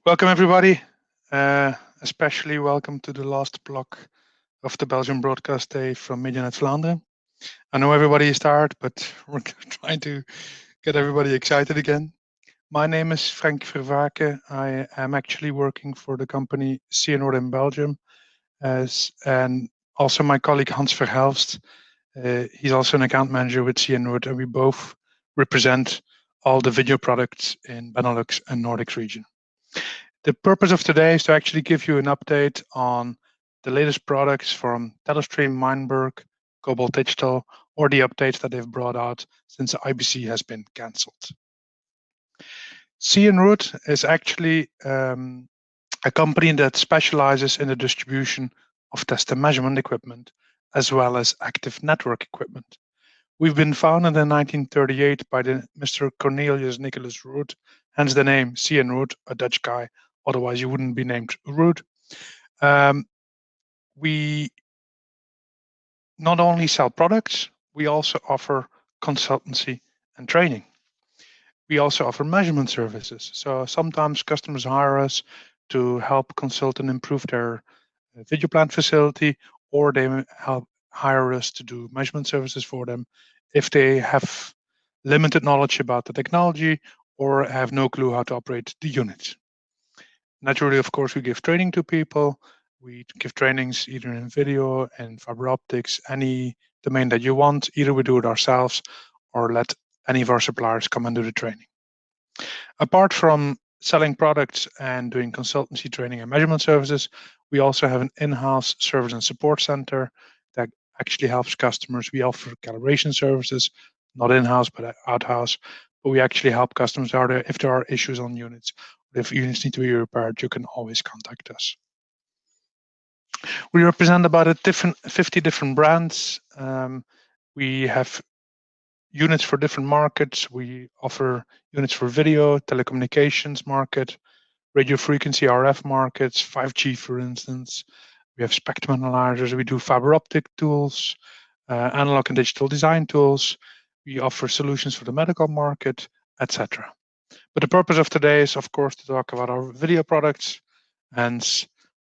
Welcome, everybody. Especially welcome to the last block of the Belgian broadcast day from Medianet Vlaanderen. I know everybody is tired, but we're trying to get everybody excited again. My name is Frank Vervaken. I am actually working for the company CNRood in Belgium, and also my colleague Hans Verhelst. He's also an account manager with CNRood, and we both represent all the video products in Benelux and Nordics region. The purpose of today is to actually give you an update on the latest products from Telestream, Mindberg, Cobalt Digital, or the updates that they've brought out since the IBC has been cancelled. CNRood is actually a company that specializes in the distribution of test and measurement equipment, as well as active network equipment. We've been founded in 1938 by Mr. Cornelius Nicholas Rood, hence the name CNRood, a Dutch guy. Otherwise, you wouldn't be named Rood. We not only sell products, we also offer consultancy and training. We also offer measurement services. So sometimes customers hire us to help consult and improve their video plant facility, or they help hire us to do measurement services for them if they have limited knowledge about the technology or have no clue how to operate the unit. Naturally, of course, we give training to people. We give trainings either in video and fiber optics, any domain that you want. Either we do it ourselves or let any of our suppliers come and do the training. Apart from selling products and doing consultancy training and measurement services, we also have an in-house service and support center that actually helps customers. We offer calibration services, not in-house, but out-house. But we actually help customers out there if there are issues on units. If units need to be repaired, you can always contact us. We represent about 50 different brands. We have units for different markets. We offer units for video, telecommunications market, radio frequency RF markets, 5G, for instance. We have spectrum analyzers. We do fiber optic tools, analog and digital design tools. We offer solutions for the medical market, etc. But the purpose of today is, of course, to talk about our video products and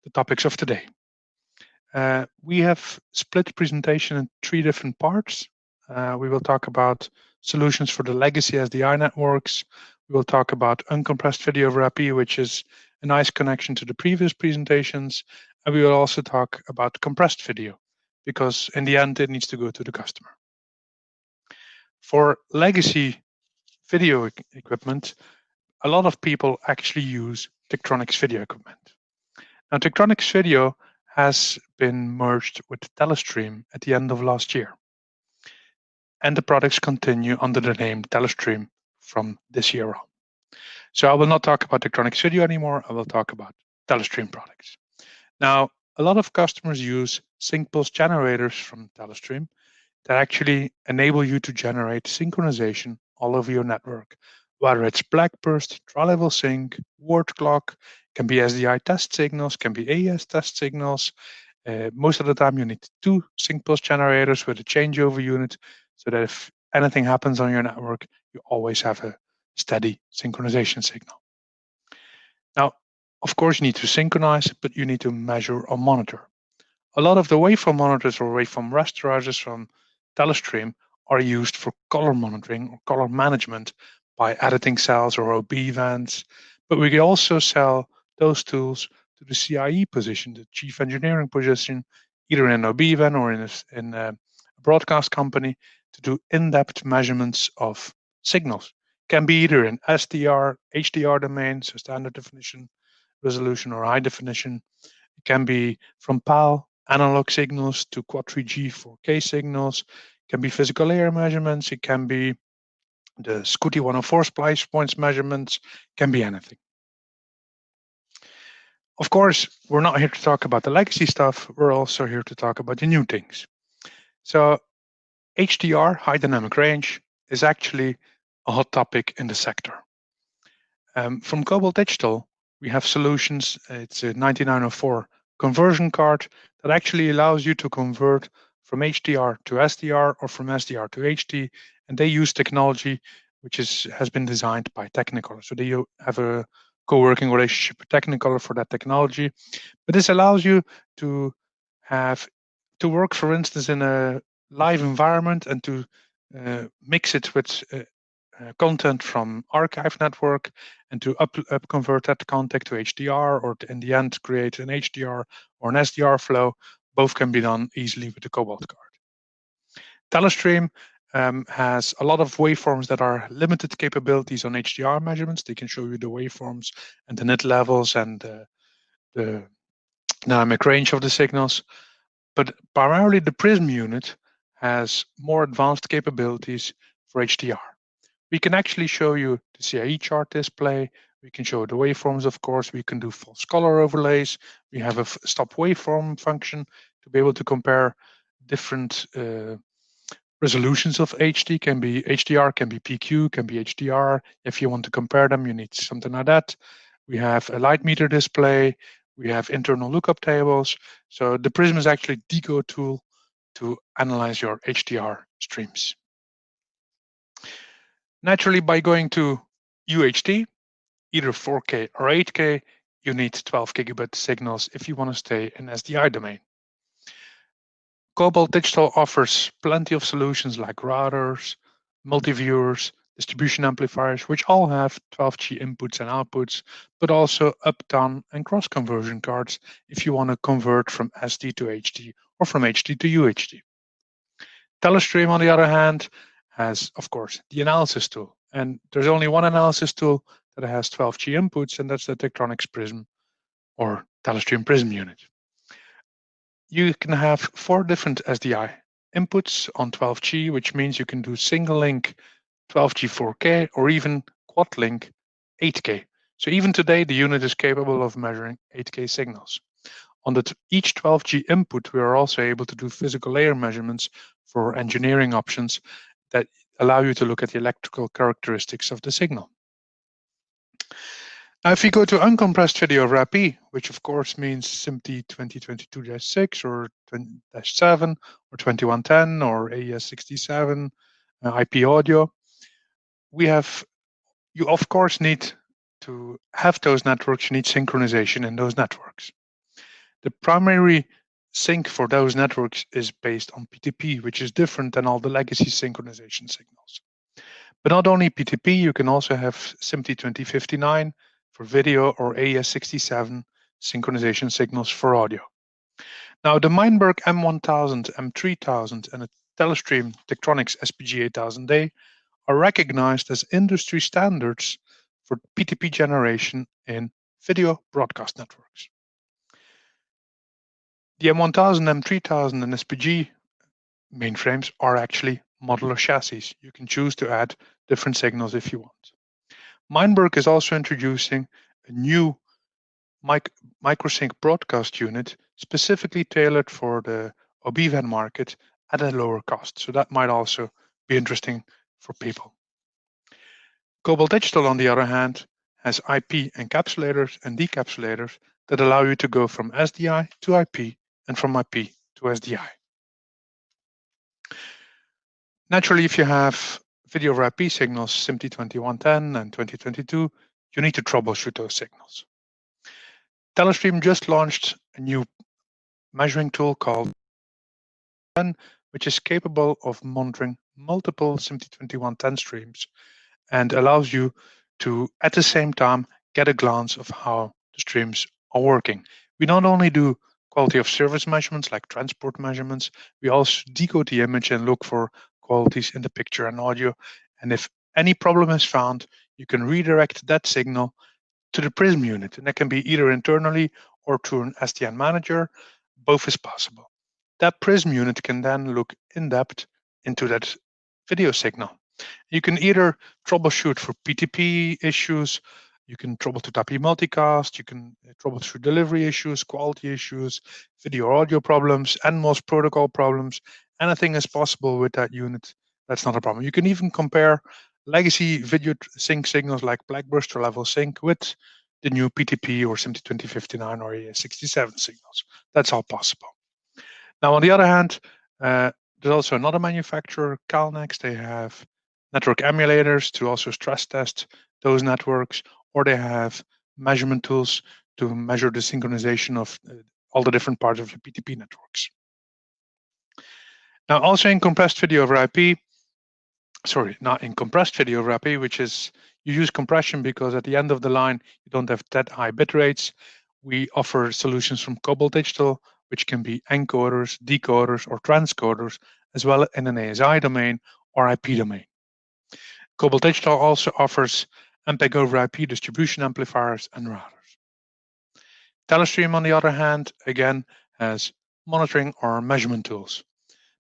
the topics of today. We have split the presentation in 3 different parts. We will talk about solutions for the legacy SDI networks. We will talk about uncompressed video over IP, which is a nice connection to the previous presentations. And we will also talk about compressed video, because in the end, it needs to go to the customer. For legacy video equipment, a lot of people actually use Tektronix video equipment. Now, Tektronix video has been merged with Telestream at the end of last year. And the products continue under the name Telestream from this year on. So I will not talk about Tektronix video anymore. I will talk about Telestream products. Now, a lot of customers use sync pulse generators from Telestream that actually enable you to generate synchronization all over your network, whether it's black burst, tri-level sync, word clock, can be SDI test signals, can be AES test signals. Most of the time, you need 2 sync pulse generators with a changeover unit, so that if anything happens on your network, you always have a steady synchronization signal. Now, of course, you need to synchronize, but you need to measure or monitor. A lot of the waveform monitors or waveform rasterizers from Telestream are used for color monitoring or color management by editing cells or OB vans. But we can also sell those tools to the CIE position, the chief engineering position, either in an OB van or in a broadcast company, to do in-depth measurements of signals. Can be either in SDR, HDR domain, so standard definition resolution or high definition. It can be from PAL, analog signals, to Quad 3G 4K signals. It can be physical layer measurements. It can be the SCUTI 104 splice points measurements. It can be anything. Of course, we're not here to talk about the legacy stuff. We're also here to talk about the new things. So HDR, high dynamic range, is actually a hot topic in the sector. From Cobalt Digital, we have solutions. It's a 9904 conversion card that actually allows you to convert from HDR to SDR or from SDR to HD, and they use technology which has been designed by Technicolor. So they have a co-working relationship with Technicolor for that technology. But this allows you to have to work, for instance, in a live environment and to mix it with content from archive network and to up convert that content to HDR, or to, in the end, create an HDR or an SDR flow. Both can be done easily with the Cobalt card. Telestream has a lot of waveforms that are limited capabilities on HDR measurements. They can show you the waveforms and the nit levels and the dynamic range of the signals. But primarily the Prism unit has more advanced capabilities for HDR. We can actually show you the CIE chart display. We can show the waveforms, of course. We can do false color overlays. We have a stop waveform function to be able to compare different resolutions of HD. Can be HDR, can be PQ, can be HDR. If you want to compare them, you need something like that. We have a light meter display. We have internal lookup tables. So the Prism is actually the go tool to analyze your HDR streams. Naturally, by going to UHD, either 4K or 8K, you need 12 gigabit signals if you want to stay in SDI domain. Cobalt Digital offers plenty of solutions like routers, multi-viewers, distribution amplifiers, which all have 12G inputs and outputs, but also up, down, and cross conversion cards if you want to convert from SD to HD or from HD to UHD. Telestream, on the other hand, has, of course, the analysis tool. And there's only one analysis tool that has 12G inputs, and that's the Tektronix Prism or Telestream Prism unit. You can have 4 different SDI inputs on 12G, which means you can do single link 12G 4K or even quad link 8K. So even today, the unit is capable of measuring 8K signals. On each 12G input, we are also able to do physical layer measurements for engineering options that allow you to look at the electrical characteristics of the signal. Now, if you go to uncompressed video RAP, which of course means SMPTE 2022-6 or 20-7 or 2110 or AES67 IP audio, you of course need to have those networks. You need synchronization in those networks. The primary sync for those networks is based on PTP, which is different than all the legacy synchronization signals. But not only PTP, you can also have SMPTE 2059 for video or AES67 synchronization signals for audio. Now, the Meinberg M1000, M3000, and the Telestream Tektronix SPG 8000A are recognized as industry standards for PTP generation in video broadcast networks. The M1000, M3000, and SPG mainframes are actually modular chassis. You can choose to add different signals if you want. Meinberg is also introducing a new microsync broadcast unit specifically tailored for the OB-van market at a lower cost. So that might also be interesting for people. Cobalt Digital, on the other hand, has IP encapsulators and decapsulators that allow you to go from SDI to IP and from IP to SDI. Naturally, if you have video over IP signals, SMPTE 2110 and 2022, you need to troubleshoot those signals. Telestream just launched a new measuring tool called which is capable of monitoring multiple SMPTE 2110 streams and allows you to, at the same time, get a glance of how the streams are working. We not only do quality of service measurements like transport measurements, we also decode the image and look for qualities in the picture and audio. And if any problem is found, you can redirect that signal to the Prism unit. And that can be either internally or through an SDN manager. Both is possible. That Prism unit can then look in depth into that video signal. You can either troubleshoot for PTP issues, you can troubleshoot IP multicast, you can troubleshoot delivery issues, quality issues, video audio problems, NMOS protocol problems. Anything is possible with that unit. That's not a problem. You can even compare legacy video sync signals like blackburst or level sync with the new PTP or SMPTE 2059 or AES67 signals. That's all possible. Now, on the other hand, there's also another manufacturer, Calnex. They have network emulators to also stress test those networks, or they have measurement tools to measure the synchronization of all the different parts of your PTP networks. Now, also in compressed video over IP, sorry, not in compressed video over IP, which is you use compression because at the end of the line, you don't have that high bit rates. We offer solutions from Cobalt Digital, which can be encoders, decoders, or transcoders, as well in an ASI domain or IP domain. Cobalt Digital also offers MPEG over IP distribution amplifiers and routers. Telestream, on the other hand, again, has monitoring or measurement tools.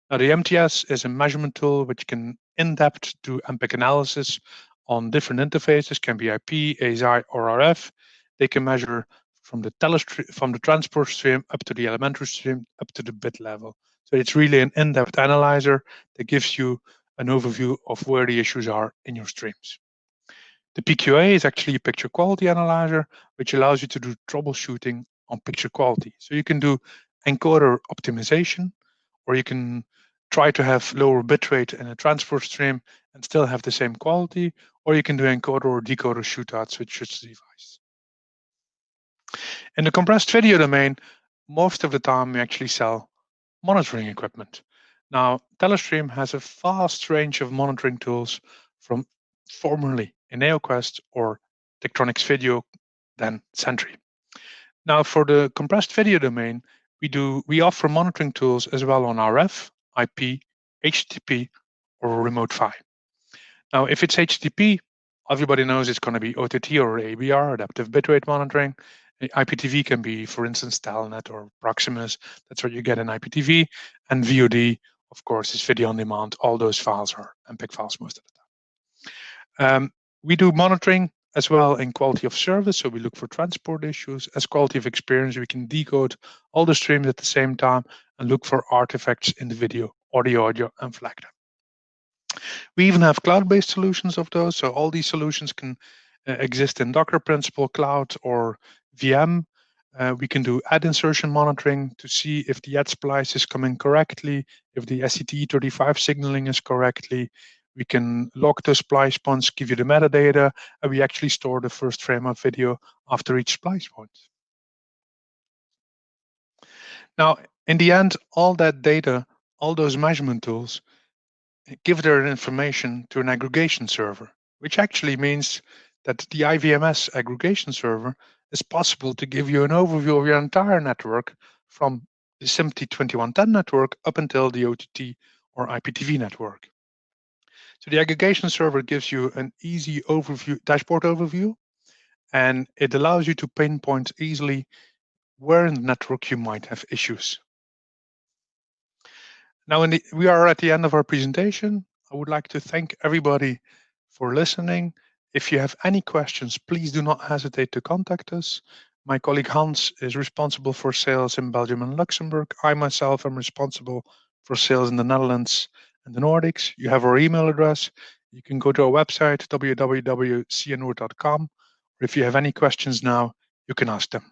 Now, the MTS is a measurement tool which can in-depth do MPEG analysis on different interfaces, can be IP, ASI, or RF. They can measure from the transport stream up to the elementary stream up to the bit level. So it's really an in-depth analyzer that gives you an overview of where the issues are in your streams. The PQA is actually a picture quality analyzer, which allows you to do troubleshooting on picture quality. So you can do encoder optimization, or you can try to have lower bitrate in a transport stream and still have the same quality, or you can do encoder or decoder shootouts with such a device. In the compressed video domain, most of the time we actually sell monitoring equipment. Now, Telestream has a vast range of monitoring tools from formerly EneoQuest or Tektronix Video, then Sentry. Now, for the compressed video domain, we offer monitoring tools as well on RF, IP, HTTP, or remote PHY. Now, if it's HTTP, everybody knows it's going to be OTT or ABR, adaptive bitrate monitoring. IPTV can be, for instance, Telnet or Proximus. That's what you get in IPTV. And VOD, of course, is video on demand. All those files are MPEG files most of the time. We do monitoring as well in quality of service. So we look for transport issues. As quality of experience, we can decode all the streams at the same time and look for artifacts in the video or the audio and flag them. We even have cloud-based solutions of those. So all these solutions can exist in Docker Principal Cloud or VM. We can do ad insertion monitoring to see if the ad splice is coming correctly, if the SCTE35 signaling is correctly. We can log the splice points, give you the metadata, and we actually store the first frame of video after each splice point. Now, in the end, all that data, all those measurement tools, give their information to an aggregation server, which actually means that the IVMS aggregation server is possible to give you an overview of your entire network from the SMPTE 2110 network up until the OTT or IPTV network. So the aggregation server gives you an easy overview, dashboard overview, and it allows you to pinpoint easily where in the network you might have issues. Now, we are at the end of our presentation. I would like to thank everybody for listening. If you have any questions, please do not hesitate to contact us. My colleague Hans is responsible for sales in Belgium and Luxembourg. I myself am responsible for sales in the Netherlands and the Nordics. You have our email address. You can go to our website, www.cnrood.com. Or if you have any questions now, you can ask them.